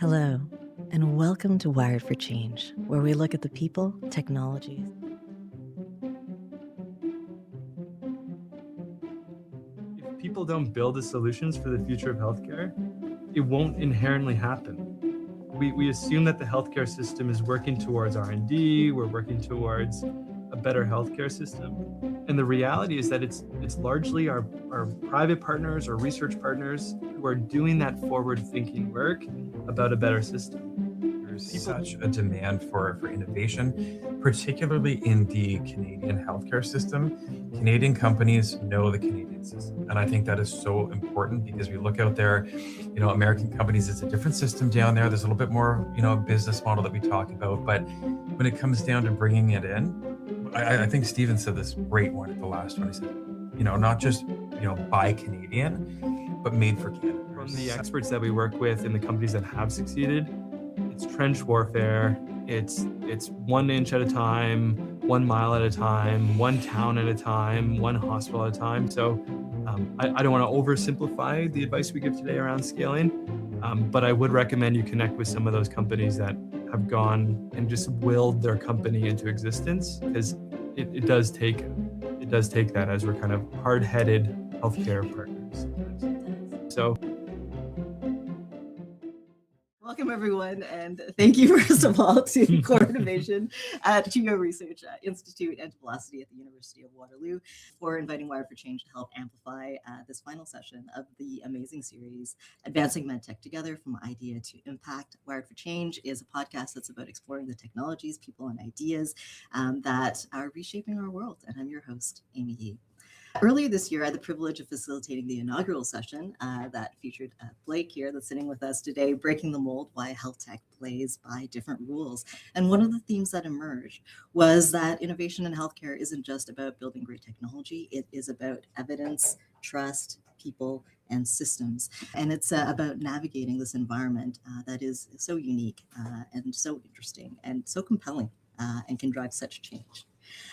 Hello, and welcome to Wired for Change, where we look at the people, technologies. If people don't build the solutions for the future of healthcare, it won't inherently happen. We assume that the healthcare system is working towards R&D, we're working towards a better healthcare system. And the reality is that it's largely our private partners or research partners who are doing that forward-thinking work about a better system. There's such a demand for innovation, particularly in the Canadian healthcare system. Canadian companies know the Canadian system. And I think that is so important because we look out there, American companies, it's a different system down there. There's a little bit more, business model that we talk about. But when it comes down to bringing it in, I think Stephen said this great one at the last one. He said, not just, buy Canadian, but made for Canada. From the experts that we work with in the companies that have succeeded, it's trench warfare. It's 1 inch at a time, 1 mile at a time, 1 town at a time, 1 hospital at a time. So I don't want to oversimplify the advice we give today around scaling, but I would recommend you connect with some of those companies that have gone and just willed their company into existence, because it does take that, as we're kind of hard-headed healthcare partners. So. Welcome, everyone, and thank you, first of all, to Core Innovation at CHEO Research Institute and Velocity at the University of Waterloo for inviting Wired for Change to help amplify this final session of the amazing series, Advancing MedTech Together from Idea to Impact. Wired for Change is a podcast that's about exploring the technologies, people, and ideas that are reshaping our world, and I'm your host, Amy Yee. Earlier this year, I had the privilege of facilitating the inaugural session that featured Blake here that's sitting with us today, Breaking the Mold, Why HealthTech Plays by Different Rules. And one of the themes that emerged was that innovation in healthcare isn't just about building great technology, it is about evidence, trust, people, and systems. And it's about navigating this environment that is so unique and so interesting and so compelling and can drive such change.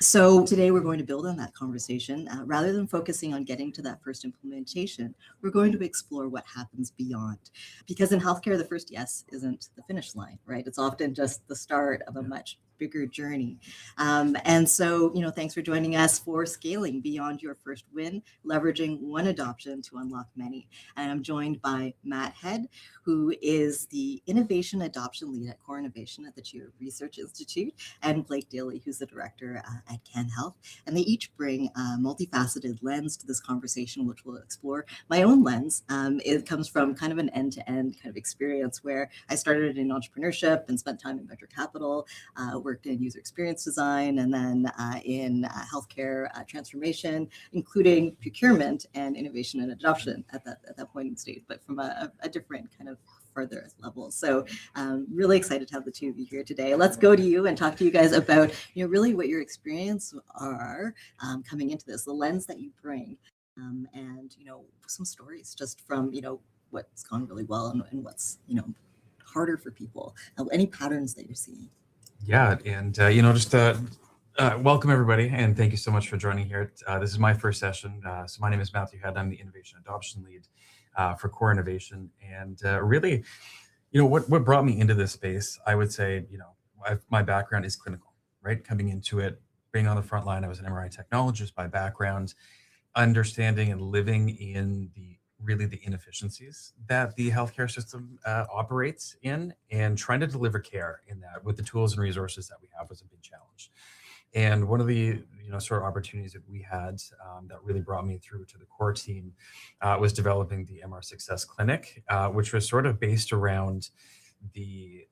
So today we're going to build on that conversation. Rather than focusing on getting to that first implementation, we're going to explore what happens beyond. Because in healthcare, the first yes isn't the finish line, right? It's often just the start of a much bigger journey. And so, thanks for joining us for Scaling Beyond Your First Win, leveraging one adoption to unlock many. And I'm joined by Matt Head, who is the Innovation Adoption Lead at Core Innovation at the CHEO Research Institute, and Blake Daly, who's the Director at CAN Health. And they each bring a multifaceted lens to this conversation, which we'll explore. My own lens, it comes from kind of an end-to-end kind of experience where I started in entrepreneurship and spent time in venture capital, worked in user experience design, and then in healthcare transformation, including procurement and innovation and adoption at that point in stage, but from a different kind of further level. So really excited to have the two of you here today. Let's go to you and talk to you guys about really what your experience are coming into this, the lens that you bring, and some stories just from what's gone really well and what's harder for people. Any patterns that you're seeing? Yeah, and just welcome everybody, and thank you so much for joining here. This is my first session. So my name is Matthew Head. I'm the Innovation Adoption Lead for Core Innovation, and really, what brought me into this space, I would say, my background is clinical, right? Coming into it, being on the front line, I was an MRI technologist by background, understanding and living in the inefficiencies that the healthcare system operates in, and trying to deliver care in that with the tools and resources that we have was a big challenge. And one of the sort of opportunities that we had that really brought me through to the core team was developing the MR Success Clinic, which was sort of based around the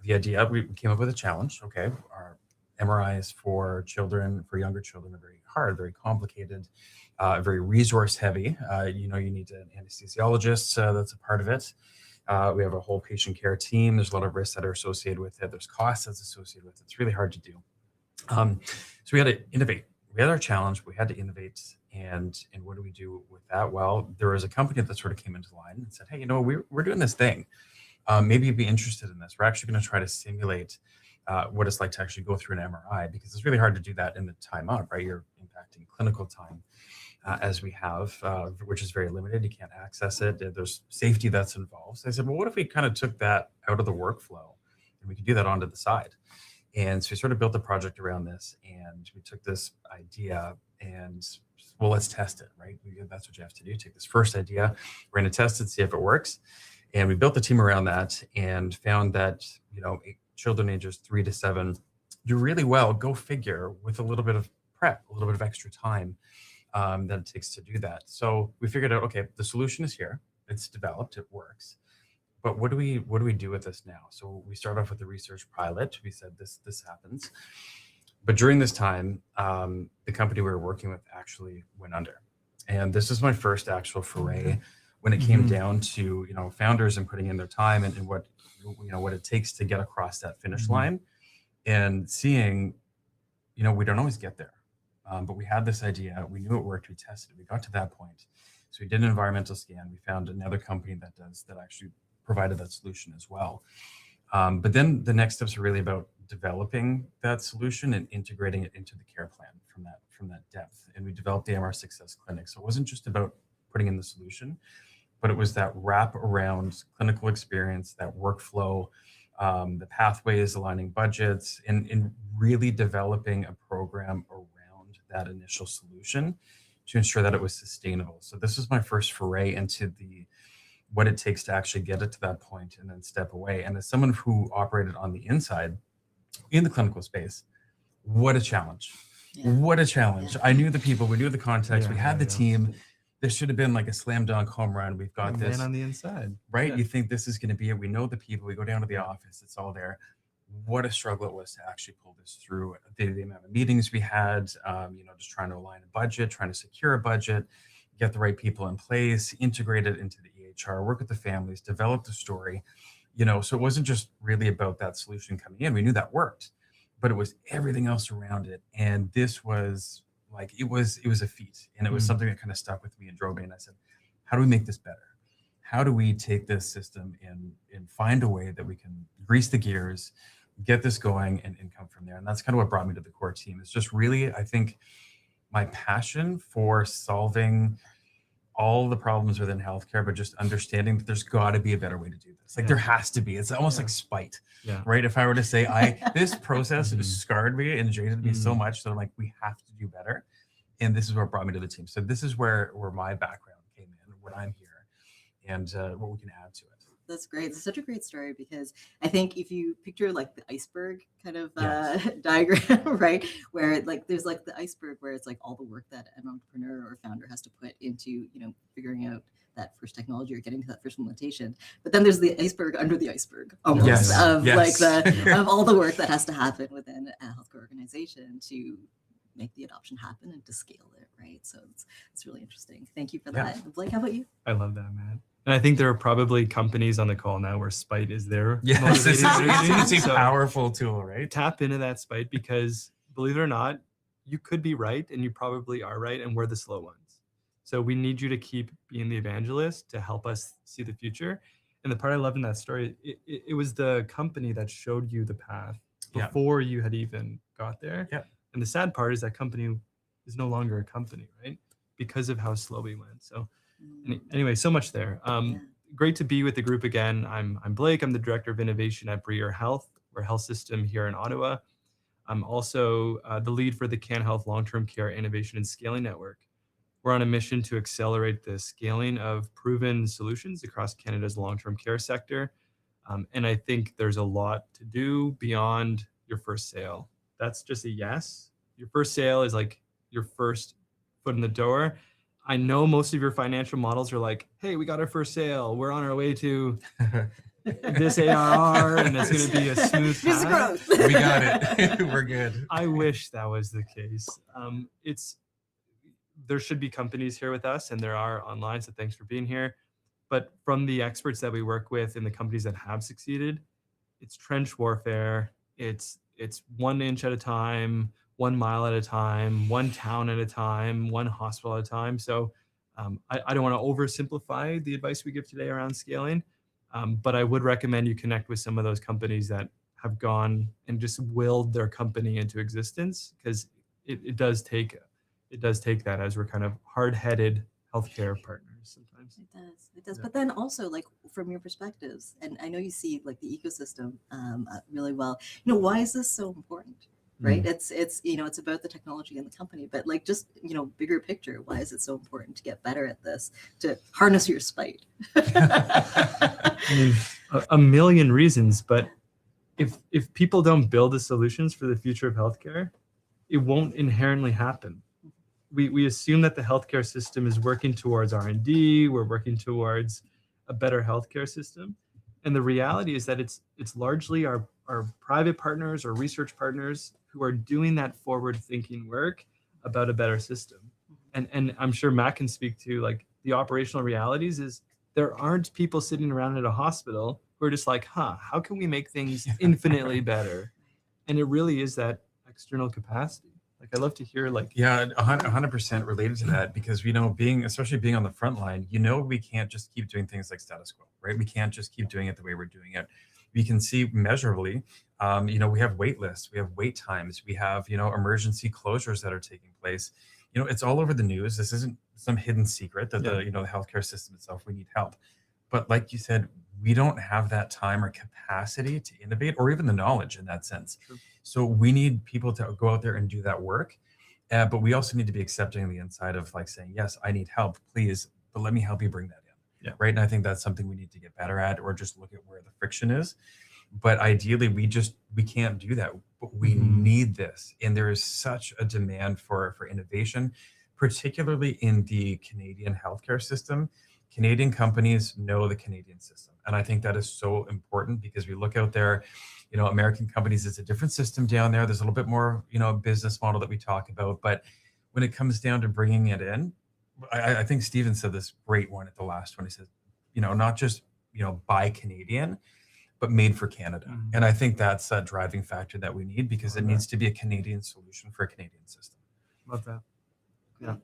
idea. We came up with a challenge. Okay, our MRIs for younger children are very hard, very complicated, very resource heavy. You need an anesthesiologist, that's a part of it. We have a whole patient care team. There's a lot of risks that are associated with it. There's costs that's associated with it. It's really hard to do. So we had to innovate. We had our challenge. We had to innovate. And what do we do with that? Well, there was a company that sort of came into line and said, hey, we're doing this thing. Maybe you'd be interested in this. We're actually going to try to simulate what it's like to actually go through an MRI, because it's really hard to do that in the time up, right? You're impacting clinical time. as we have, which is very limited. You can't access it. There's safety that's involved. So I said, well, what if we kind of took that out of the workflow and we could do that onto the side? And so we sort of built a project around this, and we took this idea and, well, let's test it, right? That's what you have to do. Take this first idea, we're going to test it, see if it works. And we built the team around that and found that, children ages 3 to 7 do really well, go figure, with a little bit of prep, a little bit of extra time that it takes to do that. So we figured out, okay, the solution is here. It's developed, it works. But what do we do with this now? So we start off with the research pilot. We said this happens. But during this time, the company we were working with actually went under. And this is my first actual foray when it came down to, founders and putting in their time and what it takes to get across that finish line, and seeing, we don't always get there. But we had this idea, we knew it worked, we tested it, we got to that point. So we did an environmental scan. We found another company that actually provided that solution as well. But then the next steps are really about developing that solution and integrating it into the care plan from that depth. And we developed the MR Success Clinic. So it wasn't just about putting in the solution, but it was that wrap around clinical experience, that workflow, the pathways, aligning budgets, and really developing a program around that initial solution to ensure that it was sustainable. So this was my first foray into what it takes to actually get it to that point and then step away. And as someone who operated on the inside in the clinical space, what a challenge. Yeah. What a challenge. Yeah. I knew the people, we knew the context, we had the team. This should have been like a slam dunk home run. We've got this. Man on the inside. Right? Yeah. You think this is going to be it. We know the people. We go down to the office. It's all there. What a struggle it was to actually pull this through. The amount of meetings we had, just trying to align a budget, trying to secure a budget, get the right people in place, integrate it into the EHR, work with the families, develop the story. So it wasn't just really about that solution coming in. We knew that worked, but it was everything else around it. And this was like, it was a feat. And it was something that kind of stuck with me and drove me. And I said, how do we make this better? How do we take this system and find a way that we can grease the gears, get this going and come from there? And that's kind of what brought me to the core team. It's just really, I think, my passion for solving all the problems within healthcare, but just understanding that there's got to be a better way to do this. Like there has to be. It's almost like spite, right? If I were to say, this process scarred me and jaded me so much that I'm like, we have to do better. And this is what brought me to the team. So this is where my background came in, what I'm here, and what we can add to it. That's great. It's such a great story because I think if you picture like the iceberg kind of diagram, right, where like there's like the iceberg where it's like all the work that an entrepreneur or founder has to put into, figuring out that first technology or getting to that first implementation. But then there's the iceberg under the iceberg almost of all the work that has to happen within a healthcare organization to make the adoption happen and to scale it, right? So it's really interesting. Thank you for that. Blake, how about you? I love that, Matt. And I think there are probably companies on the call now where spite is their it's a powerful tool, right? Tap into that spite because, believe it or not, you could be right and you probably are right, and we're the slow ones. So we need you to keep being the evangelist to help us see the future. And the part I love in that story, it was the company that showed you the path before you had even got there. Yeah. And the sad part is that company is no longer a company, right? Because of how slow we went. So anyway, so much there. Great to be with the group again. I'm Blake. I'm the Director of Innovation at Bruyère Health. We're a health system here in Ottawa. I'm also the lead for the CAN Health Long-Term Care Innovation and Scaling Network. We're on a mission to accelerate the scaling of proven solutions across Canada's long-term care sector. And I think there's a lot to do beyond your first sale. That's just a yes. Your first sale is like your first foot in the door. I know most of your financial models are like, hey, we got our first sale. We're on our way to this ARR and it's going to be a smooth path. We got it. We're good. I wish that was the case. There should be companies here with us, and there are online, so thanks for being here. But from the experts that we work with in the companies that have succeeded, it's trench warfare. It's 1 inch at a time, 1 mile at a time, 1 town at a time, 1 hospital at a time. So I don't want to oversimplify the advice we give today around scaling, but I would recommend you connect with some of those companies that have gone and just willed their company into existence, because it does take it does take that, as we're kind of hard-headed healthcare partners sometimes. It does. Yeah. But then also, like, from your perspectives, and I know you see like the ecosystem really well. Why is this so important? Right? It's it's about the technology and the company, but like just bigger picture, why is it so important to get better at this, to harness your spite? I mean, a million reasons, but if people don't build the solutions for the future of healthcare, it won't inherently happen. We assume that the healthcare system is working towards R&D, we're working towards a better healthcare system. And the reality is that it's largely our private partners or research partners who are doing that forward-thinking work about a better system. And I'm sure Matt can speak to, like, the operational realities is there aren't people sitting around at a hospital who are just like, how can we make things infinitely better? And it really is that external capacity. Like, I love to hear, like, 100% related to that, because especially being on the front line, we can't just keep doing things like status quo, right? We can't just keep doing it the way we're doing it. We can see measurably, we have wait lists, we have wait times, we have, emergency closures that are taking place. It's all over the news. This isn't some hidden secret that the healthcare system itself, we need help. But like you said, we don't have that time or capacity to innovate, or even the knowledge in that sense. True. So we need people to go out there and do that work. But we also need to be accepting on the inside of, like, saying, yes, I need help, please, but let me help you bring that in. Yeah. Right. And I think that's something we need to get better at, or just look at where the friction is. But ideally, we can't do that. But we need this. And there is such a demand for innovation, particularly in the Canadian healthcare system. Canadian companies know the Canadian system. And I think that is so important, because we look out there, American companies, it's a different system down there. There's a little bit more, business model that we talk about. But when it comes down to bringing it in, I think Stephen said this great one at the last one. He said, not just, buy Canadian, but made for Canada. And I think that's a driving factor that we need, because it needs to be a Canadian solution for a Canadian system. Love that. Yeah.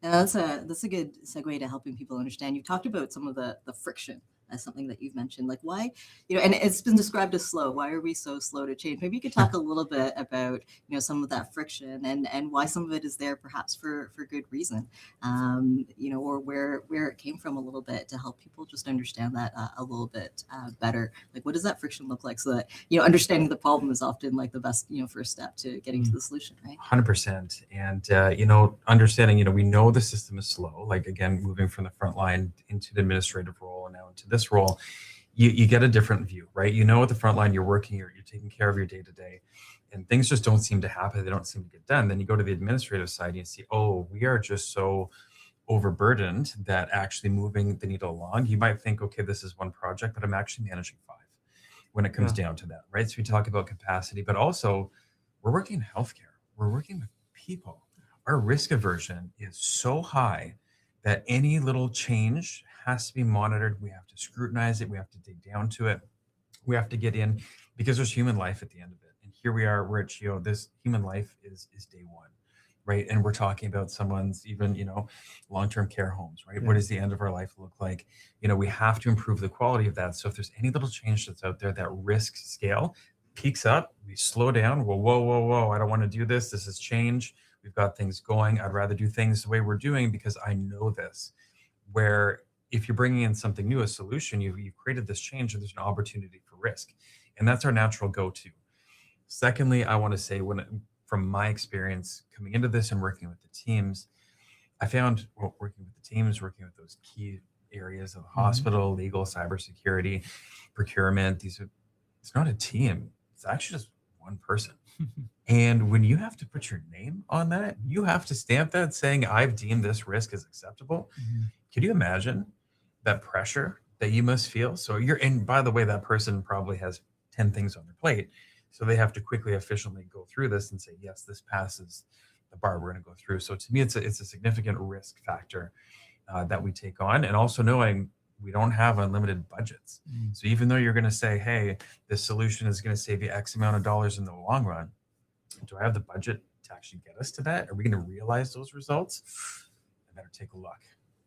Now that's a good segue to helping people understand. You talked about some of the friction as something that you've mentioned, like why, and it's been described as slow. Why are we so slow to change? Maybe you could talk a little bit about, some of that friction and why some of it is there perhaps for good reason, or where it came from a little bit, to help people just understand that a little bit better. Like, what does that friction look like, so that, understanding the problem is often like the best, first step to getting to the solution, right? 100%. And, understanding, we know the system is slow, like, again, moving from the front line into the administrative role and now into this role, you get a different view, right? At the front line, you're working, you're taking care of your day-to-day, and things just don't seem to happen. They don't seem to get done. Then you go to the administrative side and you see, oh, we are just so overburdened that actually moving the needle along, you might think, okay, this is one project, but I'm actually managing 5 when it comes down to that, right? So we talk about capacity, but also we're working in healthcare. We're working with people. Our risk aversion is so high that any little change has to be monitored. We have to scrutinize it. We have to dig down to it. We have to get in, because there's human life at the end of it. And here we are, we're at CHEO. This human life is day one, right? And we're talking about someone's even, long-term care homes, right? Yeah. What does the end of our life look like? We have to improve the quality of that. So if there's any little change that's out there, that risk scale peaks up, we slow down. Well, whoa. I don't want to do this. This is change. We've got things going. I'd rather do things the way we're doing, because I know this. Where if you're bringing in something new, a solution, you've created this change, and there's an opportunity for risk. And that's our natural go-to. Secondly, I want to say, from my experience coming into this and working with the teams, I found working with the teams, working with those key areas of the hospital, legal, cybersecurity, procurement, it's not a team. It's actually just one person. And when you have to put your name on that, you have to stamp that saying, I've deemed this risk as acceptable. Could you imagine that pressure that you must feel? So and by the way, that person probably has 10 things on their plate. So they have to quickly, efficiently go through this and say, yes, this passes the bar we're going to go through. So to me, it's a significant risk factor that we take on. And also knowing we don't have unlimited budgets. So even though you're going to say, hey, this solution is going to save you X amount of dollars in the long run, do I have the budget to actually get us to that? Are we going to realize those results? I better take a look.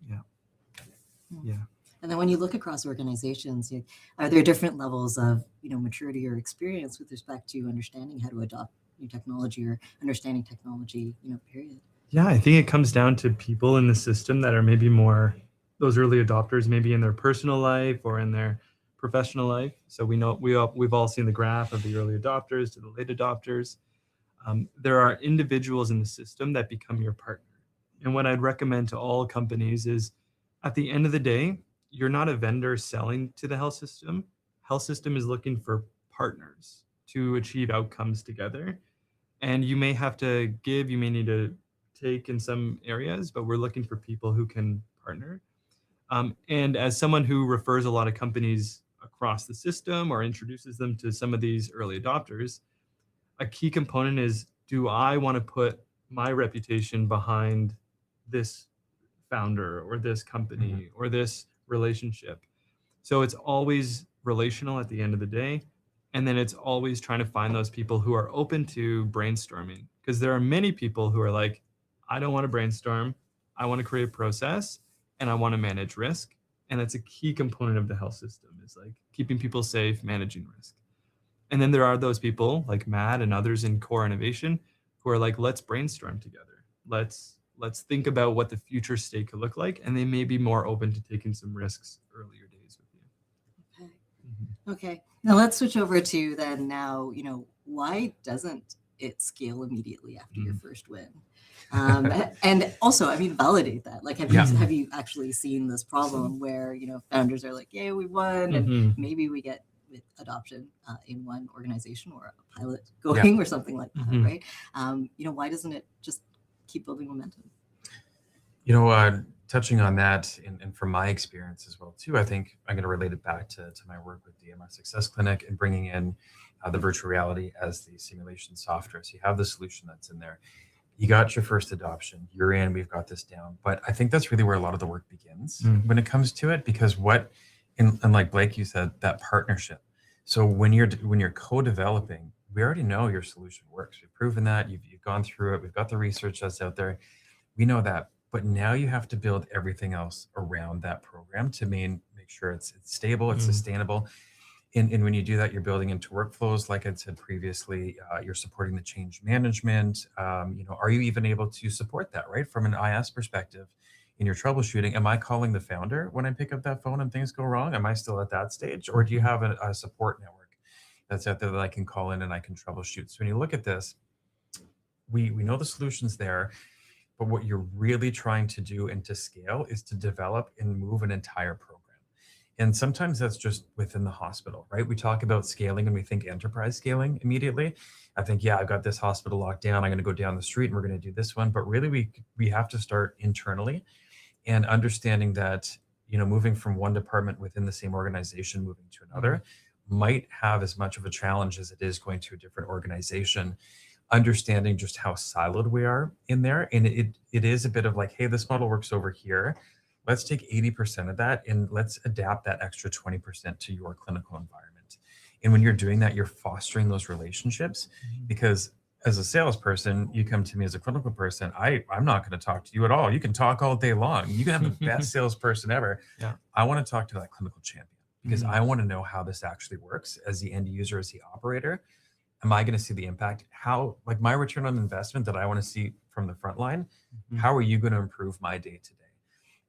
Yeah. And then when you look across organizations, are there different levels of maturity or experience with respect to understanding how to adopt new technology, or understanding technology, period? Yeah, I think it comes down to people in the system that are maybe more those early adopters, maybe in their personal life or in their professional life. So we've all seen the graph of the early adopters to the late adopters. There are individuals in the system that become your partner. And what I'd recommend to all companies is at the end of the day, you're not a vendor selling to the health system. Health system is looking for partners to achieve outcomes together. And you may have to give, you may need to take in some areas, but we're looking for people who can partner. And as someone who refers a lot of companies across the system or introduces them to some of these early adopters, a key component is, do I want to put my reputation behind this founder or this company or this relationship? So it's always relational at the end of the day. And then it's always trying to find those people who are open to brainstorming, because there are many people who are like, I don't want to brainstorm. I want to create a process and I want to manage risk. And that's a key component of the health system, is like keeping people safe, managing risk. And then there are those people like Matt and others in core innovation who are like, let's brainstorm together. Let's think about what the future state could look like. And they may be more open to taking some risks earlier days with you. Okay. Okay. Now let's switch over to then now, why doesn't it scale immediately after your first win? And also, validate that. Like, have you actually seen this problem where, founders are like, yeah, we won, and maybe we get adoption in one organization or a pilot going or something like that, right? Why doesn't it just keep building momentum? Touching on that, and from my experience as well too, I think I'm going to relate it back to my work with the DMS Success Clinic and bringing in the virtual reality as the simulation software. So you have the solution that's in there. You got your first adoption. You're in. We've got this down. But I think that's really where a lot of the work begins when it comes to it, because and like Blake, you said, that partnership. So when you're co-developing, we already know your solution works. We've proven that. You've gone through it. We've got the research that's out there. We know that. But now you have to build everything else around that program to make sure it's stable, it's sustainable. And when you do that, you're building into workflows. Like I said previously, you're supporting the change management. Are you even able to support that, right? From an IS perspective, in your troubleshooting, am I calling the founder when I pick up that phone and things go wrong? Am I still at that stage? Or do you have a support network that's out there that I can call in and I can troubleshoot? So when you look at this, we know the solution's there. But what you're really trying to do and to scale is to develop and move an entire program. And sometimes that's just within the hospital, right? We talk about scaling and we think enterprise scaling immediately. I think, I've got this hospital locked down. I'm going to go down the street and we're going to do this one. But really, we have to start internally and understanding that, moving from one department within the same organization, moving to another might have as much of a challenge as it is going to a different organization. Understanding just how siloed we are in there. And it is a bit of like, hey, this model works over here. Let's take 80% of that and let's adapt that extra 20% to your clinical environment. And when you're doing that, you're fostering those relationships, because as a salesperson, you come to me as a clinical person, I'm not going to talk to you at all. You can talk all day long. You can have the best salesperson ever. Yeah. I want to talk to that clinical champion because I want to know how this actually works as the end user, as the operator. Am I going to see the impact? How, like my return on investment that I want to see from the front line, how are you going to improve my day to day?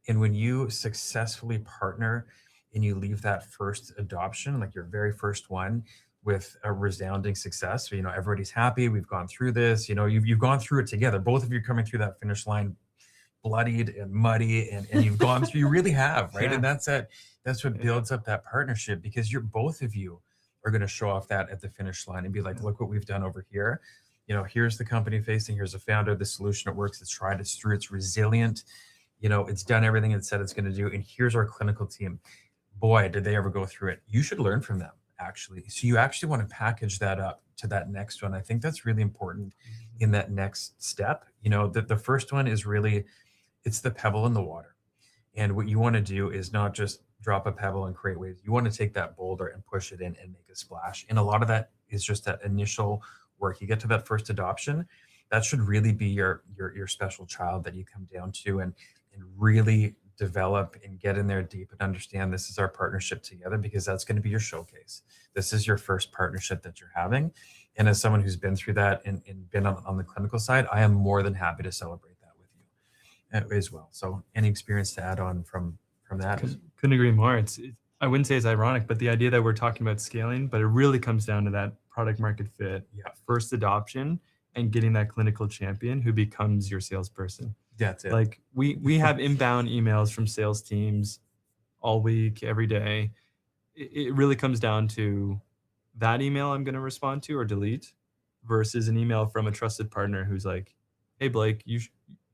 And when you successfully partner and you leave that first adoption, like your very first one, with a resounding success, so, everybody's happy, we've gone through this, you've gone through it together. Both of you coming through that finish line, bloodied and muddy, and you've gone through, you really have, right? Yeah. And that's what builds up that partnership, because both of you are going to show off that at the finish line and be like, look what we've done over here. Here's the company facing, here's a founder, the solution, it works, it's tried, it's true, it's resilient, it's done everything it said it's going to do. And here's our clinical team. Boy, did they ever go through it. You should learn from them, actually. So you actually want to package that up to that next one. I think that's really important in that next step. The first one is really, it's the pebble in the water. And what you want to do is not just drop a pebble and create waves. You want to take that boulder and push it in and make a splash. And a lot of that is just that initial work. You get to that first adoption, that should really be your special child that you come down to and really develop and get in there deep and understand this is our partnership together, because that's going to be your showcase. This is your first partnership that you're having. And as someone who's been through that and been on the clinical side, I am more than happy to celebrate that as well. So any experience to add on from that? Couldn't agree more. I wouldn't say it's ironic, but the idea that we're talking about scaling, but it really comes down to that product market fit, first adoption, and getting that clinical champion who becomes your salesperson. That's it. Like we have inbound emails from sales teams all week, every day. It really comes down to that email I'm going to respond to or delete versus an email from a trusted partner who's like, "Hey Blake, you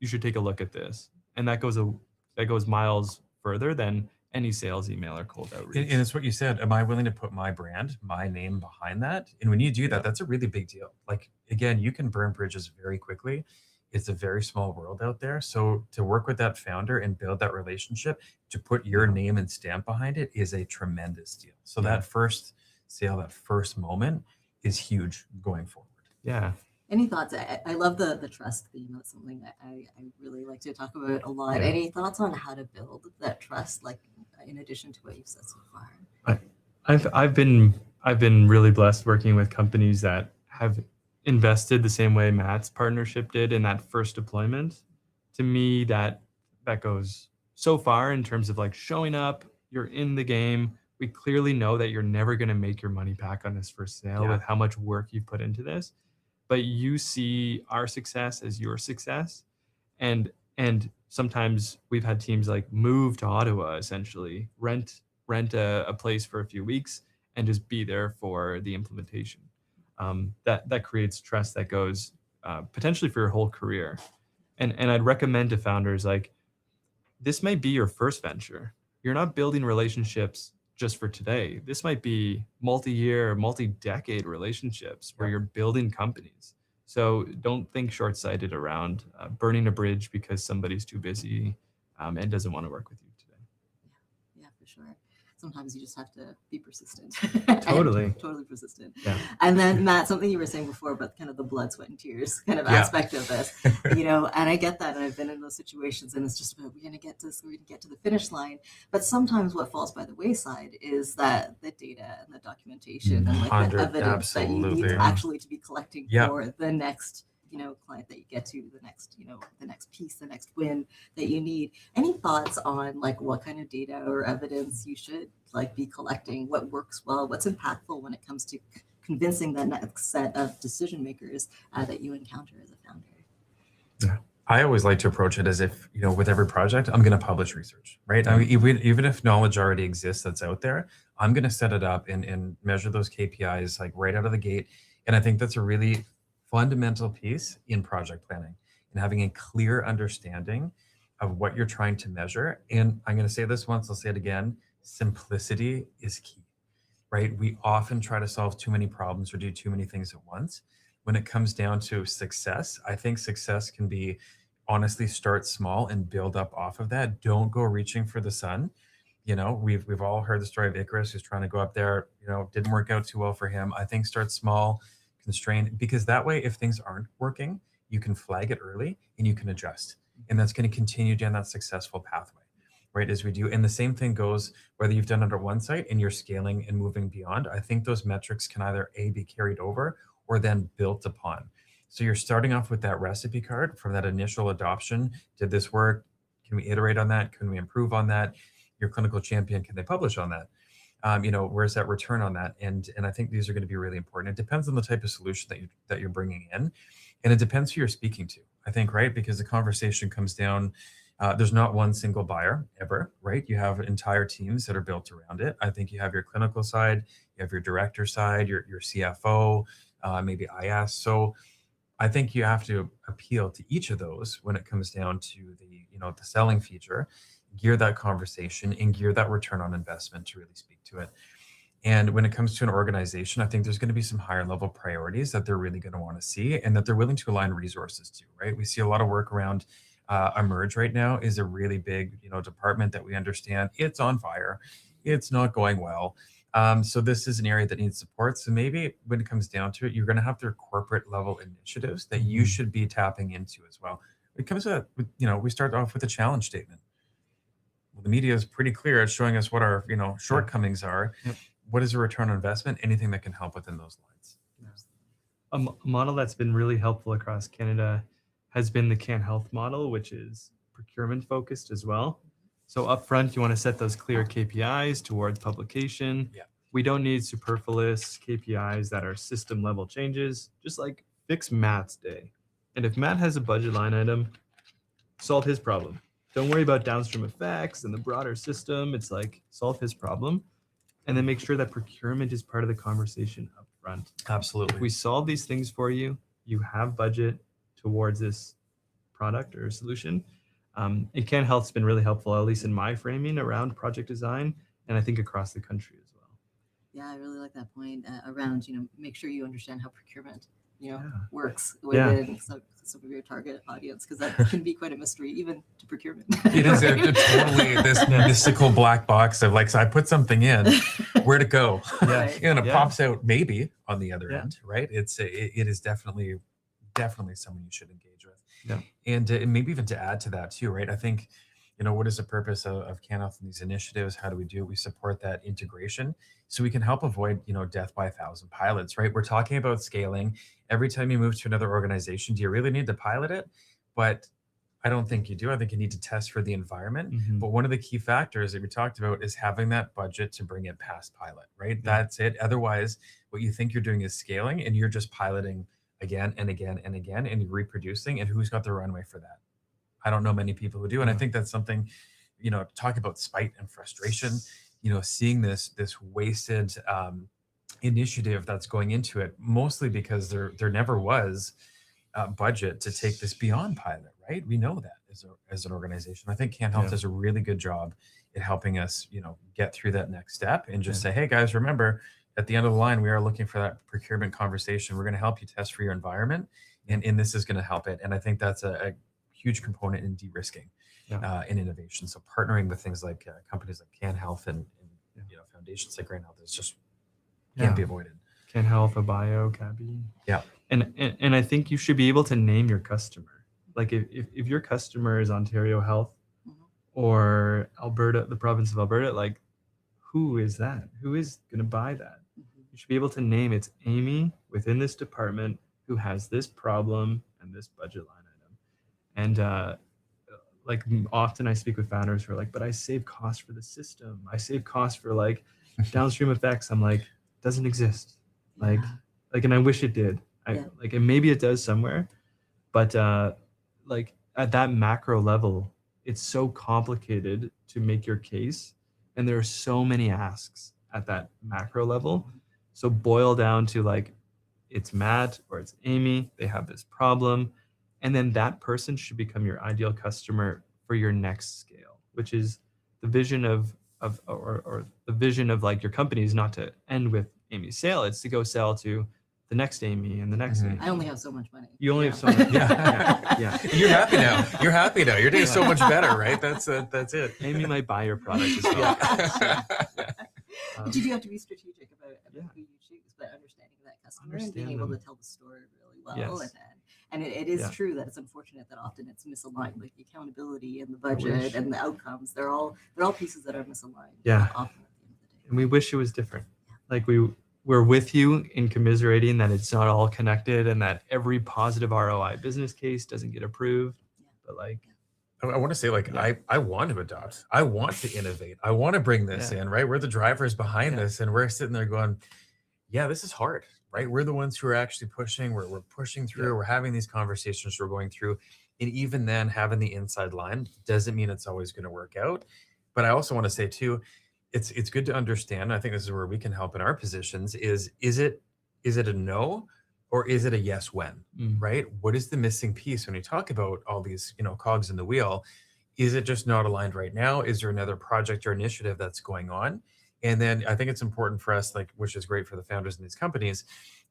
should take a look at this," and that goes miles further than any sales email or cold outreach. And it's what you said. Am I willing to put my brand, my name behind that? And when you do that, that's a really big deal. Like, again, you can burn bridges very quickly. It's a very small world out there. So to work with that founder and build that relationship, to put your name and stamp behind it is a tremendous deal. So that first sale, that first moment is huge going forward. Yeah. Any thoughts? I love the trust theme. That's something that I really like to talk about a lot. Yeah. Any thoughts on how to build that trust, like in addition to what you've said so far? I've been really blessed working with companies that have invested the same way Matt's partnership did in that first deployment. To me, that goes so far in terms of like showing up, you're in the game. We clearly know that you're never going to make your money back on this first sale with how much work you put into this, but you see our success as your success. And sometimes we've had teams like move to Ottawa, essentially rent a place for a few weeks and just be there for the implementation. That creates trust that goes potentially for your whole career. And I'd recommend to founders, like, this might be your first venture. You're not building relationships just for today. This might be multi-year, multi-decade relationships where you're building companies. So don't think short-sighted around burning a bridge because somebody's too busy and doesn't want to work with you today. Yeah, for sure. Sometimes you just have to be persistent. Totally. Totally persistent. Yeah. And then Matt, something you were saying before about kind of the blood, sweat, and tears kind of aspect of this, and I get that. And I've been in those situations and it's just about, we're going to get to the finish line. But sometimes what falls by the wayside is that the data and the documentation and like the evidence that you need to actually to be collecting for the next client that you get to, the next piece, the next win that you need. Any thoughts on like what kind of data or evidence you should like be collecting? What works well? What's impactful when it comes to convincing the next set of decision makers that you encounter as a founder? Yeah. I always like to approach it as if, with every project, I'm going to publish research, right? I mean, even if knowledge already exists that's out there, I'm going to set it up and measure those KPIs like right out of the gate. And I think that's a really fundamental piece in project planning and having a clear understanding of what you're trying to measure. And I'm going to say this once, I'll say it again, simplicity is key, right? We often try to solve too many problems or do too many things at once. When it comes down to success, I think success can be honestly start small and build up off of that. Don't go reaching for the sun. We've all heard the story of Icarus who's trying to go up there, didn't work out too well for him. I think start small, constrained, because that way, if things aren't working, you can flag it early and you can adjust. And that's going to continue down that successful pathway, right? As we do. And the same thing goes whether you've done it on one site and you're scaling and moving beyond. I think those metrics can either be carried over or then built upon. So you're starting off with that recipe card from that initial adoption. Did this work? Can we iterate on that? Can we improve on that? Your clinical champion, can they publish on that? Where's that return on that? And I think these are going to be really important. It depends on the type of solution that you're bringing in, and it depends who you're speaking to. I think, right, because the conversation comes down. There's not one single buyer ever, right? You have entire teams that are built around it. I think you have your clinical side, you have your director side, your CFO, maybe IS. So I think you have to appeal to each of those when it comes down to the selling feature. Gear that conversation and gear that return on investment to really speak to it. And when it comes to an organization, I think there's going to be some higher level priorities that they're really going to want to see and that they're willing to align resources to, right? We see a lot of work around Emerge right now is a really big, department that we understand it's on fire. It's not going well. So this is an area that needs support. So maybe when it comes down to it, you're going to have their corporate level initiatives that you should be tapping into as well. When it comes to, we start off with a challenge statement. Well, the media is pretty clear at showing us what our shortcomings are. Yep. What is a return on investment? Anything that can help within those lines. A model that's been really helpful across Canada has been the CAN Health model, which is procurement focused as well. So upfront, you want to set those clear KPIs towards publication. Yeah. We don't need superfluous KPIs that are system level changes. Just like fix Matt's day. And if Matt has a budget line item, solve his problem. Don't worry about downstream effects and the broader system. It's like solve his problem, and then make sure that procurement is part of the conversation up front. Absolutely. If we solve these things for you, you have budget towards this product or solution. And CAN Health's been really helpful, at least in my framing around project design, and I think across the country as well. Yeah, I really like that point around, make sure you understand how procurement, Yeah. works Yeah. within some of your target audience, because that can be quite a mystery, even to procurement. It is totally this mystical black box of like, so I put something in, where'd it go? Right. And it Yeah. pops out maybe on the other Yeah. end, right? It is definitely someone you should engage with. Yeah. And maybe even to add to that too, right? I think, what is the purpose of CAN Health and these initiatives? How do we do it? We support that integration so we can help avoid, death by 1,000 pilots, right? We're talking about scaling. Every time you move to another organization, do you really need to pilot it? But I don't think you do. I think you need to test for the environment. Mhm. But one of the key factors that we talked about is having that budget to bring it past pilot, right? Yeah. That's it. Otherwise, what you think you're doing is scaling and you're just piloting again and again and again, and you're reproducing. And who's got the runway for that? I don't know many people who do. And I Yeah. think that's something, talk about spite and frustration, seeing this wasted initiative that's going into it, mostly because there never was budget to take this beyond pilot, right? We know that as an organization. I think CAN Health Yeah. does a really good job at helping us, get through that next step and just Yeah. say, hey guys, remember, at the end of the line, we are looking for that procurement conversation. We're going to help you test for your environment, and this is going to help it. And I think that's a huge component in de-risking in innovation. So partnering with things like companies like CAN Health and foundations like Grain Health is just can't be avoided. CAN Health, Bio, Cabby. Yeah. And I think you should be able to name your customer. Like if your customer is Ontario Health Mhm. or Alberta, the province of Alberta, like who is that? Who is going to buy that? Mhm. You should be able to name it's Amy within this department who has this problem and this budget line item. And like often I speak with founders who are like, but I save costs for the system. I save costs for like downstream effects. I'm like, doesn't exist. Like, and I wish it did. And maybe it does somewhere, but like at that macro level, it's so complicated to make your case. And there are so many asks at that macro level. So boil down to like, it's Matt or it's Amy, they have this problem. And then that person should become your ideal customer for your next scale, which is the vision of the vision of like your company is not to end with Amy's sale. It's to go sell to the next Amy and the next Amy. I only have so much money. You only have so much. Yeah. You're happy now. You're happy now. Your day's so much better, right? That's it. Amy might buy your product as well. But you do have to be strategic about Yeah. who you choose, but understanding that customer and being able to tell the story really well. Yes. And it is Yeah. true that it's unfortunate that often it's misaligned, like the accountability and the wish. budget and the outcomes. They're all pieces that are misaligned. Yeah. Often at the end of the day. And we wish it was different. Like we're with you in commiserating that it's not all connected and that every positive ROI business case doesn't get approved. Yeah. But like, I want to say, like, Yeah. I want to adopt. I want to innovate. I want to bring this in, right? We're the drivers behind Yeah. this, and we're sitting there going, yeah, this is hard, right? We're the ones who are actually pushing. We're pushing through. Yeah. We're having these conversations we're going through. And even then, having the inside line doesn't mean it's always going to work out. But I also want to say, too, it's good to understand. I think this is where we can help in our positions is it a no or is it a yes when? Right? What is the missing piece when you talk about all these, cogs in the wheel? Is it just not aligned right now? Is there another project or initiative that's going on? And then I think it's important for us, like, which is great for the founders in these companies,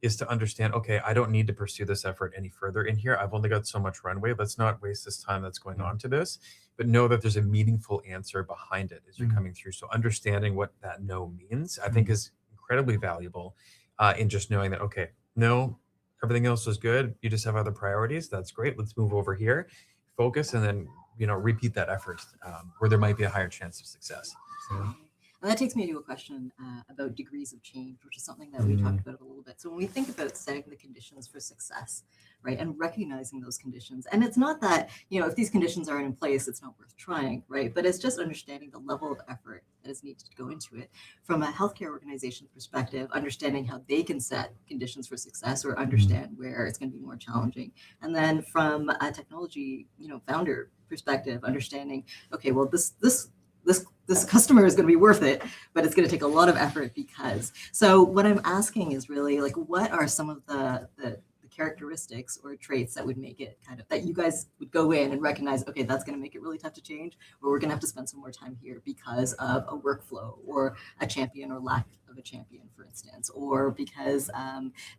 is to understand, okay, I don't need to pursue this effort any further in here. I've only got so much runway. Let's not waste this time that's going on to this, but know that there's a meaningful answer behind it as you're coming through. So understanding what that no means, I think is incredibly valuable in just knowing that, okay, no, everything else is good. You just have other priorities. That's great. Let's move over here, focus, and then, repeat that effort where there might be a higher chance of success. And that takes me to a question about degrees of change, which is something that we talked about a little bit. So when we think about setting the conditions for success right? And recognizing those conditions. And it's not that, if these conditions aren't in place, it's not worth trying, right? But it's just understanding the level of effort that is needed to go into it. From a healthcare organization perspective, understanding how they can set conditions for success or understand where it's going to be more challenging. And then from a technology, founder perspective, understanding, okay, well, this customer is going to be worth it, but it's going to take a lot of effort because. So what I'm asking is really like, what are some of the characteristics or traits that would make it that you guys would go in and recognize, okay, that's going to make it really tough to change, or we're going to have to spend some more time here because of a workflow or a champion or lack of a champion, for instance, or because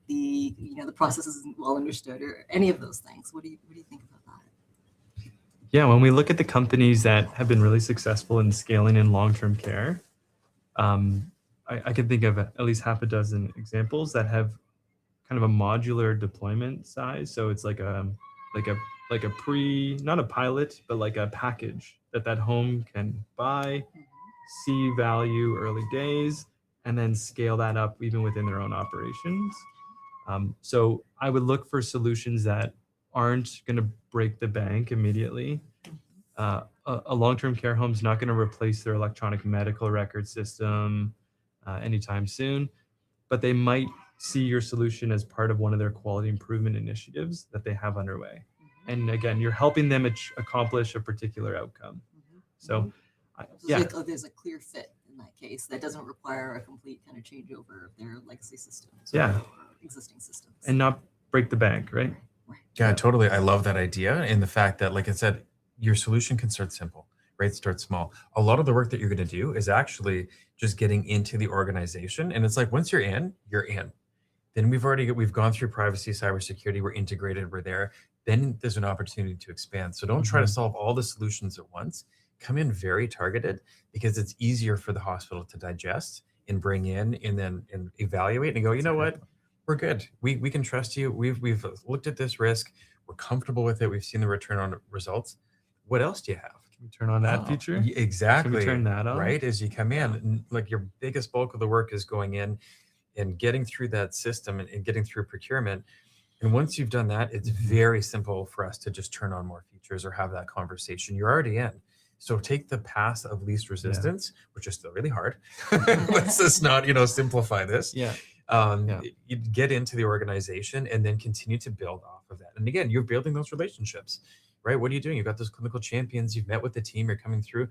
the process isn't well understood, or any of those things. What do you think about that? Yeah, when we look at the companies that have been really successful in scaling in long-term care, I can think of at least half a dozen examples that have kind of a modular deployment size. So it's like a not a pilot, but like a package that home can buy, see value early days, and then scale that up even within their own operations. So I would look for solutions that aren't going to break the bank immediately. A long-term care home is not going to replace their electronic medical record system anytime soon, but they might see your solution as part of one of their quality improvement initiatives that they have underway. And again, you're helping them accomplish a particular outcome. So there's a clear fit in that case that doesn't require a complete kind of changeover of their legacy systems or existing systems. And not break the bank, right? Yeah, totally. I love that idea. And the fact that, like I said, your solution can start simple, right? Start small. A lot of the work that you're going to do is actually just getting into the organization. And it's like, once you're in, you're in. Then we've gone through privacy, cybersecurity, we're integrated, we're there. Then there's an opportunity to expand. So don't try to solve all the solutions at once. Come in very targeted, because it's easier for the hospital to digest and bring in and evaluate and go, you know what, we're good. We can trust you. We've looked at this risk. We're comfortable with it. We've seen the return on results. What else do you have? Can we turn on that feature? Exactly. Can we turn that on? Right as you come in, like your biggest bulk of the work is going in and getting through that system and getting through procurement. And once you've done that, it's very simple for us to just turn on more features or have that conversation. You're already in. So take the path of least resistance, which is still really hard. Let's just not, simplify this. You get into the organization and then continue to build off of that. And again, you're building those relationships, right? What are you doing? You've got those clinical champions. You've met with the team. You're coming through.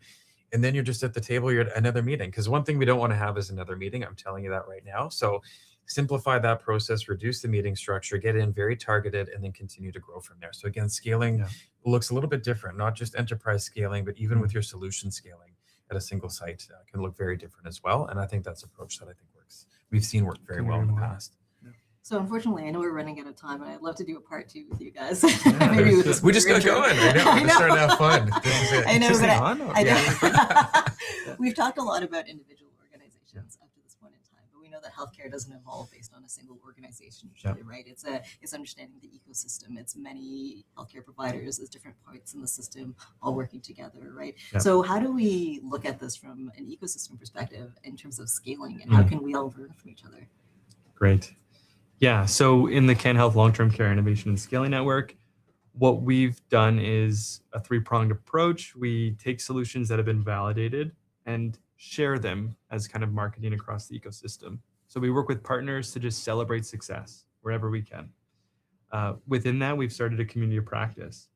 And then you're just at the table, you're at another meeting. Because one thing we don't want to have is another meeting. I'm telling you that right now. So simplify that process, reduce the meeting structure, get in very targeted, and then continue to grow from there. So again, scaling looks a little bit different, not just enterprise scaling, but even with your solution scaling at a single site can look very different as well. And I think that's an approach that I think works. We've seen work very well in the past. So unfortunately, I know we're running out of time, and I'd love to do a part 2 with you guys. Maybe we just got going. I know. We're just starting to have fun. This is it. I know, We've talked a lot about individual organizations up to this point in time, but we know that healthcare doesn't evolve based on a single organization usually, right? It's understanding the ecosystem. It's many healthcare providers as different parts in the system all working together, right? So how do we look at this from an ecosystem perspective in terms of scaling, and how can we all learn from each other? Great. Yeah, so in the CAN Health Long-Term Care Innovation and Scaling Network, what we've done is a 3-pronged approach. We take solutions that have been validated and share them as kind of marketing across the ecosystem. So we work with partners to just celebrate success wherever we can. Within that, we've started a community of practice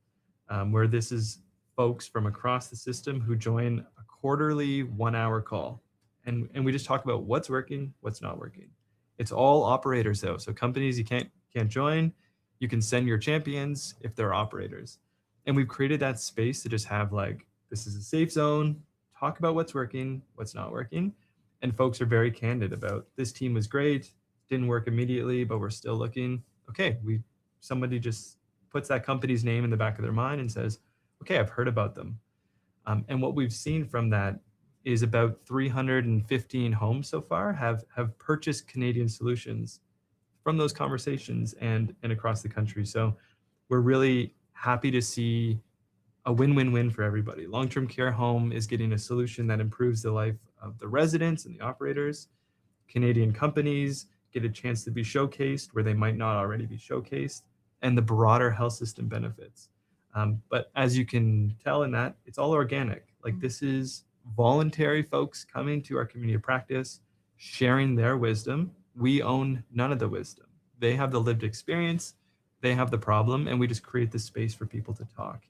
where this is folks from across the system who join a quarterly 1-hour call. And we just talk about what's working, what's not working. It's all operators though. So companies you can't join, you can send your champions if they're operators. And we've created that space to just have this is a safe zone, talk about what's working, what's not working. And folks are very candid about this team was great, didn't work immediately, but we're still looking. Okay, somebody just puts that company's name in the back of their mind and says, okay, I've heard about them. And what we've seen from that is about 315 homes so far have purchased Canadian solutions from those conversations and across the country. So we're really happy to see a win-win-win for everybody. Long-term care home is getting a solution that improves the life of the residents and the operators. Canadian companies get a chance to be showcased where they might not already be showcased. and the broader health system benefits. But as you can tell in that, it's all organic. Like this is voluntary folks coming to our community of practice, sharing their wisdom. We own none of the wisdom. They have the lived experience, they have the problem, and we just create the space for people to talk.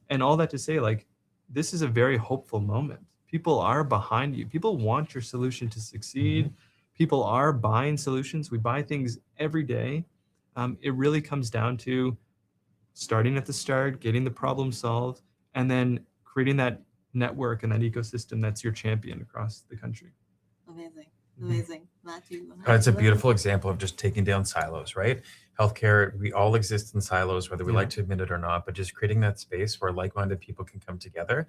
And all that to say, like, this is a very hopeful moment. People are behind you. People want your solution to succeed. People are buying solutions. We buy things every day. It really comes down to starting at the start, getting the problem solved, and then creating that network and that ecosystem that's your champion across the country. Amazing. Amazing. Matthew. It's a beautiful example of just taking down silos, right? Healthcare, we all exist in silos, whether we like to admit it or not, but just creating that space where like-minded people can come together.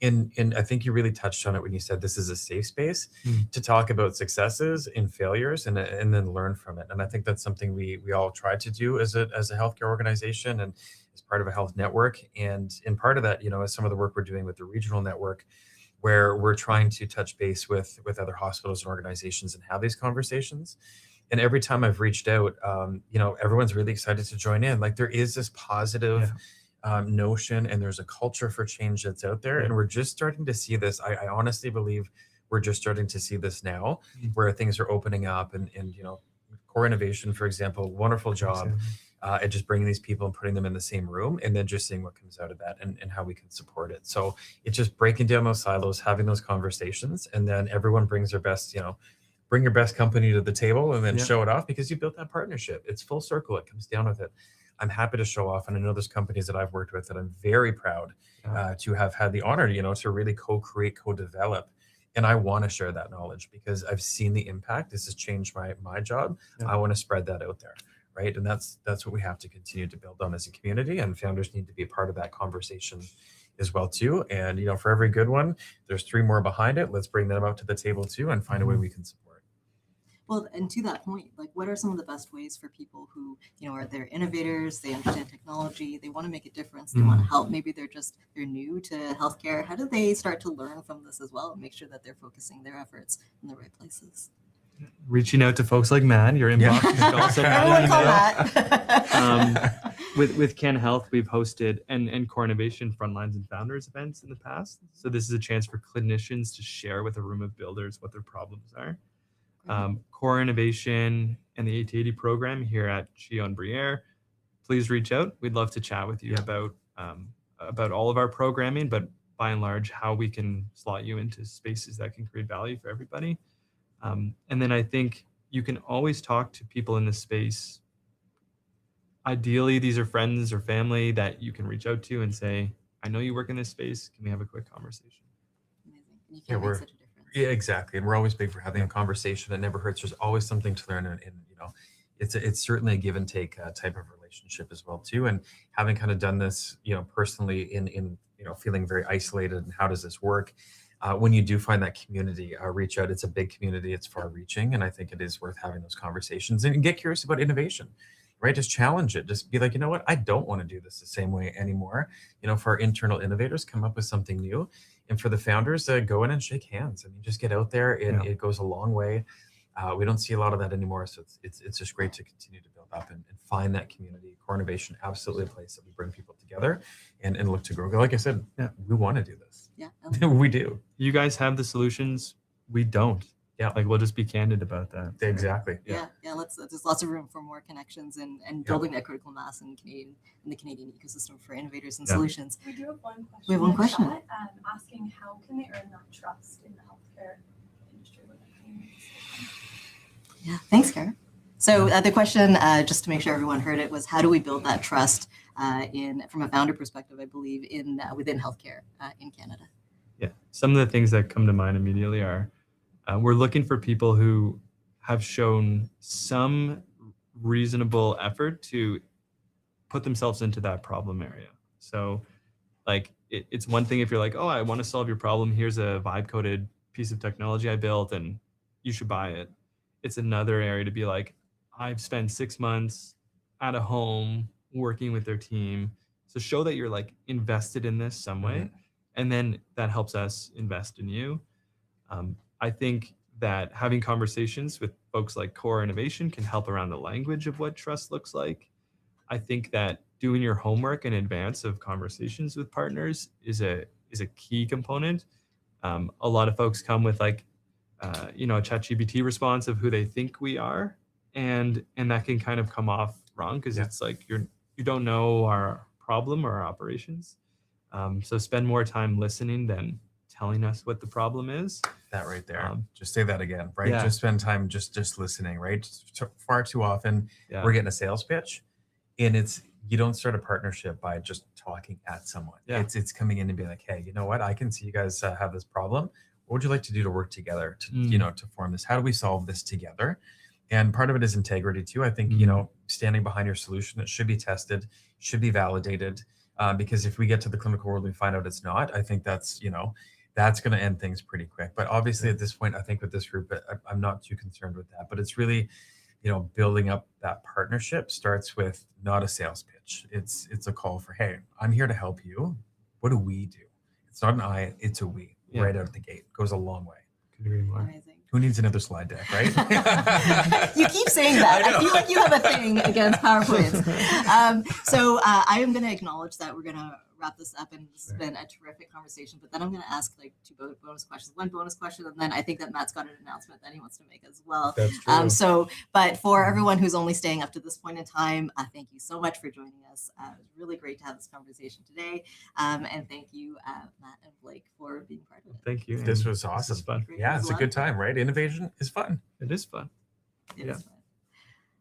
And I think you really touched on it when you said this is a safe space to talk about successes and failures and then learn from it. And I think that's something we all try to do as a healthcare organization and as part of a health network. And in part of that, is some of the work we're doing with the regional network, where we're trying to touch base with other hospitals and organizations and have these conversations. And every time I've reached out, everyone's really excited to join in. Like there is this positive notion and there's a culture for change that's out there. And we're just starting to see this. I honestly believe we're just starting to see this now where things are opening up and Core Innovation, for example, wonderful job at just bringing these people and putting them in the same room and then just seeing what comes out of that and how we can support it. So it's just breaking down those silos, having those conversations, and then everyone brings their best, bring your best company to the table and then show it off because you built that partnership. It's full circle. It comes down with it. I'm happy to show off. And I know there's companies that I've worked with that I'm very proud to have had the honor, to really co-create, co-develop. And I want to share that knowledge because I've seen the impact. This has changed my job. I want to spread that out there. Right. And that's what we have to continue to build on as a community, and founders need to be a part of that conversation as well too. And, for every good one, there's 3 more behind it. Let's bring them up to the table too and find a way we can support. Well, and to that point, like what are some of the best ways for people who, are they're innovators, they understand technology, they want to make a difference, they want to help, maybe they're new to healthcare. How do they start to learn from this as well and make sure that they're focusing their efforts in the right places? Reaching out to folks like Matt, your inbox is also Everyone call that. With CAN Health, we've hosted and Core Innovation Frontlines and Founders events in the past. So this is a chance for clinicians to share with a room of builders what their problems are. Core Innovation and the 8080 program here at CHEO and Bruyère, please reach out. We'd love to chat with you about all of our programming, but by and large, how we can slot you into spaces that can create value for everybody. And then I think you can always talk to people in this space. Ideally, these are friends or family that you can reach out to and say, I know you work in this space. Can we have a quick conversation? Amazing. And you can make such a difference. Yeah, exactly. And we're always big for having a conversation. It never hurts. There's always something to learn. And it's certainly a give and take type of relationship as well too. And having kind of done this, personally in feeling very isolated and how does this work? When you do find that community, reach out. It's a big community. It's far reaching. And I think it is worth having those conversations and get curious about innovation, right? Just challenge it. Just be like, you know what? I don't want to do this the same way anymore. For our internal innovators, come up with something new. And for the founders, go in and shake hands. I mean, just get out there and it goes a long way. We don't see a lot of that anymore. So it's just great to continue to build up and find that community. Core Innovation, absolutely a place that we bring people together and look to grow. Like I said, we want to do this. Yeah. We do. You guys have the solutions. We don't. Yeah. Like we'll just be candid about that. Exactly. Yeah. There's lots of room for more connections and building that critical mass in the Canadian ecosystem for innovators and solutions. We do have one question. We have one question. Chat, asking how can they earn that trust in the healthcare industry? Yeah. Thanks, Kara. So the question, just to make sure everyone heard it, was how do we build that trust from a founder perspective, I believe, within healthcare in Canada? Yeah. Some of the things that come to mind immediately are we're looking for people who have shown some reasonable effort to put themselves into that problem area. So like it's one thing if you're like, oh, I want to solve your problem. Here's a vibe coded piece of technology I built and you should buy it. It's another area to be like, I've spent 6 months at a home working with their team. So show that you're like invested in this some way. And then that helps us invest in you. I think that having conversations with folks like Core Innovation can help around the language of what trust looks like. I think that doing your homework in advance of conversations with partners is a key component. A lot of folks come with like, a ChatGPT response of who they think we are, and that can kind of come off wrong because it's like you don't know our problem or our operations. So spend more time listening than telling us what the problem is. That right there. Just say that again, right? Yeah. Just spend time just listening, right? Far too often we're getting a sales pitch, and you don't start a partnership by just talking at someone. Yeah. It's coming in and being like, hey, you know what? I can see you guys have this problem. What would you like to do to work together to form this? How do we solve this together? And part of it is integrity too. I think, standing behind your solution, it should be tested, should be validated. Because if we get to the clinical world, we find out it's not, I think that's going to end things pretty quick. But obviously at this point, I think with this group, I'm not too concerned with that, but it's really, building up that partnership starts with not a sales pitch. It's a call for, hey, I'm here to help you. What do we do? It's not an I, it's a we. Right out of the gate. Goes a long way. Could agree more. Amazing. Who needs another slide deck, right? You keep saying that. I feel like you have a thing against PowerPoints. So I am going to acknowledge that we're going to wrap this up, and this has been a terrific conversation. But then I'm going to ask like two bonus questions. One bonus question, and then I think that Matt's got an announcement that he wants to make as well. That's true. But for everyone who's only staying up to this point in time, thank you so much for joining us. It was really great to have this conversation today. And thank you, Matt and Blake, for being part of it. Thank you. This was awesome. This is fun. Yeah, it's a good time, right? Innovation is fun. It is fun. It is fun.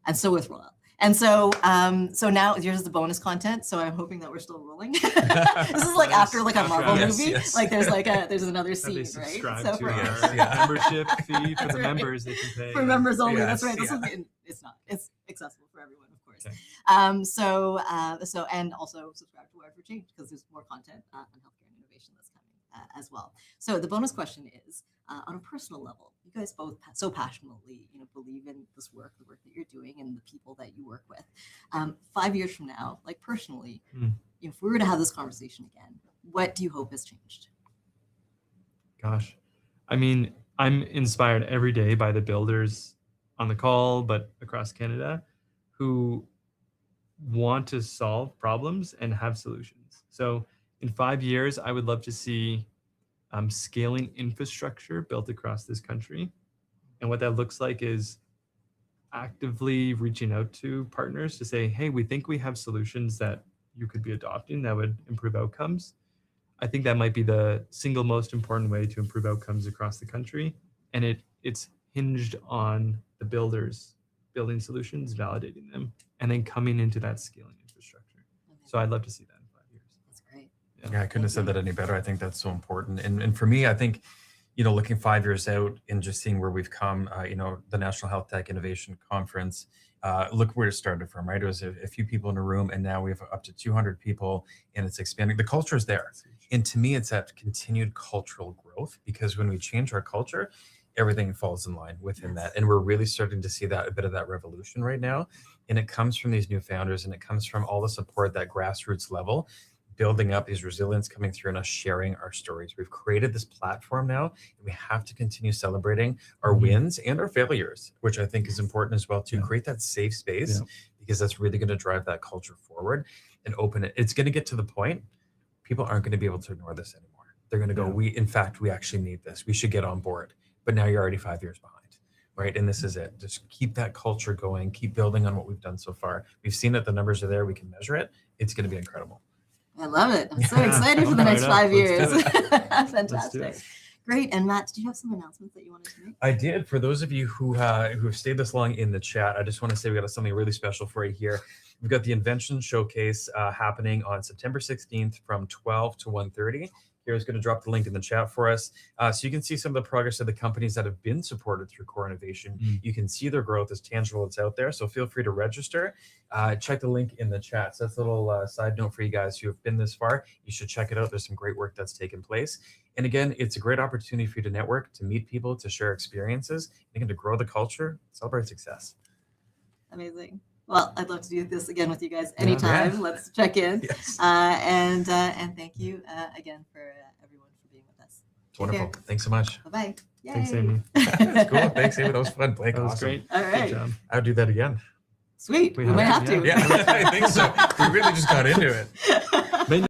And so with Royal. And so now here's the bonus content. So I'm hoping that we're still rolling. This is like after like a Marvel movie. Yes. Like there's another scene, right? Subscribe So to for our membership fee for the members. They can pay. for members only. Yes, That's right. yeah. It's not. It's accessible for everyone, of course. Okay. So and also subscribe to Wired for Change because there's more content on healthcare and innovation that's coming as well. So the bonus question is, on a personal level, you guys both so passionately, believe in this work, the work that you're doing, and the people that you work with. 5 years from now, like personally, if we were to have this conversation again, what do you hope has changed? Gosh, I mean, I'm inspired every day by the builders on the call, but across Canada, who want to solve problems and have solutions. So in 5 years, I would love to see scaling infrastructure built across this country. And what that looks like is actively reaching out to partners to say, hey, we think we have solutions that you could be adopting that would improve outcomes. I think that might be the single most important way to improve outcomes across the country. And it's hinged on the builders building solutions, validating them, and then coming into that scaling infrastructure. So I'd love to see that in 5 years. That's great. Yeah, I couldn't have said that any better. I think that's so important. And for me, I think, looking 5 years out and just seeing where we've come, the National HealthTech Innovation Conference, look where it started from, right? It was a few people in a room, and now we have up to 200 people, and it's expanding. The culture is there. And to me, it's that continued cultural growth, because when we change our culture, everything falls in line within that. And we're really starting to see that a bit of that revolution right now. And it comes from these new founders, and it comes from all the support, that grassroots level, building up these resilience coming through and us sharing our stories. We've created this platform now, and we have to continue celebrating our wins and our failures, which I think is important as well, to create that safe space, because that's really going to drive that culture forward and open it. It's going to get to the point, people aren't going to be able to ignore this anymore. They're going to go, we actually need this. We should get on board. But now you're already 5 years behind, right? And this is it. Just keep that culture going, keep building on what we've done so far. We've seen that the numbers are there. We can measure it. It's going to be incredible. I love it. I'm so excited for the next 5 years. Let's do Fantastic. Great. And Matt, do you have some announcements that you wanted to make? I did. For those of you who have stayed this long in the chat, I just want to say we got something really special for you here. We've got the Invention Showcase happening on September 16th from 12 to 1:30. Here's going to drop the link in the chat for us. So you can see some of the progress of the companies that have been supported through Core Innovation. You can see their growth is tangible. It's out there. So feel free to register. Check the link in the chat. So that's a little side note for you guys who have been this far. You should check it out. There's some great work that's taken place. And again, it's a great opportunity for you to network, to meet people, to share experiences, and again, to grow the culture, celebrate success. Amazing. Well, I'd love to do this again with you guys anytime. Yeah. Let's check in. Yes. And thank you again for everyone for being with us. Wonderful. Care. Thanks so much. Bye-bye. Yay. Thanks, Amy. That's cool. Thanks, Amy. That was fun, Blake. That was Awesome. great. All right. Good job. I'll do that again. Sweet. We might have to. Yeah, I think so. We really just got into it.